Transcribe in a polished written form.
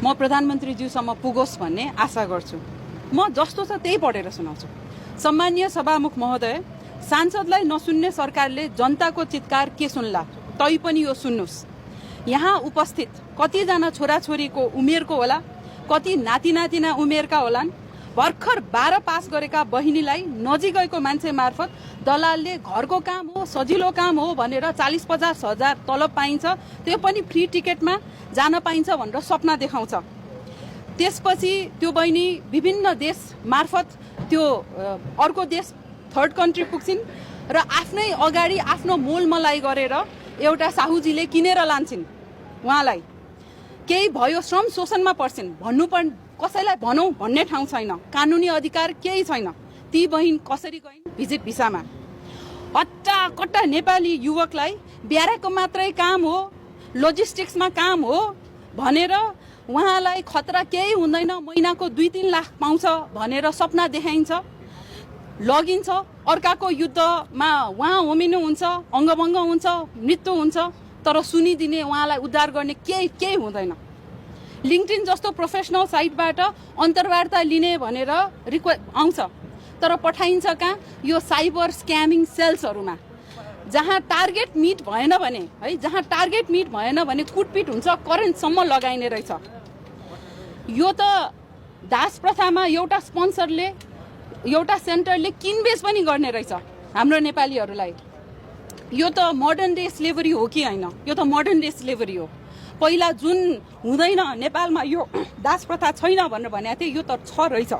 म प्रधानमन्त्रीज्यूसम्म पुगोस् भन्ने आशा गर्छु। म जस्तो छ त्यही पढेर सुनाउँछु। सम्माननीय सभामुख महोदय, सांसदलाई नसुन्ने सरकारले जनताको चित्कार के सुन्ला, तैपनि यो सुन्नुस्। यहाँ उपस्थित कतिजना छोराछोरीको उमेरको होला, कति नाति नातिना उमेरका होलान्। भर्खर 12 पास गरेका बहिनीलाई नजिकैको मान्छे मार्फत दलालले घरको काम हो, सजिलो काम हो भनेर 40-50 हजार तलब पाइन्छ, त्यो पनि फ्री टिकटमा जान पाइन्छ भनेर सपना देखाउँछ। त्यसपछि त्यो बहिनी विभिन्न देश मार्फत त्यो अर्को देश थर्ड कन्ट्री पुग्छिन् र आफ्नै अगाडि आफ्नो मोलमलाई गरेर एउटा साहुजीले किनेर लान्छन्। उहाँलाई केही भयो श्रम शोषणमा पर्छिन्, कसैलाई भनौँ भन्ने ठाउँ छैन, कानुनी अधिकार केही छैन। ती बहिनी कसरी गइन् भिजिट भिसामा। हट्टा कट्टा नेपाली युवकलाई ब्यारेकको मात्रै काम हो, लोजिस्टिक्समा काम हो भनेर उहाँलाई खतरा केही हुँदैन, महिनाको 2-3 लाख पाउँछ भनेर सपना देखाइन्छ, लगिन्छ। अर्काको युद्धमा उहाँ होमिनुहुन्छ, अङ्गभङ्ग हुन्छ, मृत्यु हुन्छ, तर सुनिदिने, उहाँलाई उद्धार गर्ने केही हुँदैन। लिङ्क्डइन जस्तो प्रोफेसनल साइटबाट अन्तर्वार्ता लिने भनेर आउँछ, तर पठाइन्छ कहाँ? यो साइबर स्क्यामिङ सेल्सहरूमा, जहाँ टार्गेट मिट भएन भने है, जहाँ टार्गेट मिट भएन भने कुटपिट हुन्छ, करेन्टसम्म लगाइने रहेछ। यो त दास प्रथामा एउटा स्पोन्सरले, एउटा सेन्टरले किनबेच पनि गर्ने रहेछ हाम्रो नेपालीहरूलाई। यो त मोडर्न डे स्लेभरी हो कि होइन? यो त मोडर्न डे स्लेभरी हो। पहिला जुन हुँदैन नेपालमा यो दास प्रथा छैन भनेर भनेको थिए, यो त छ रहेछ।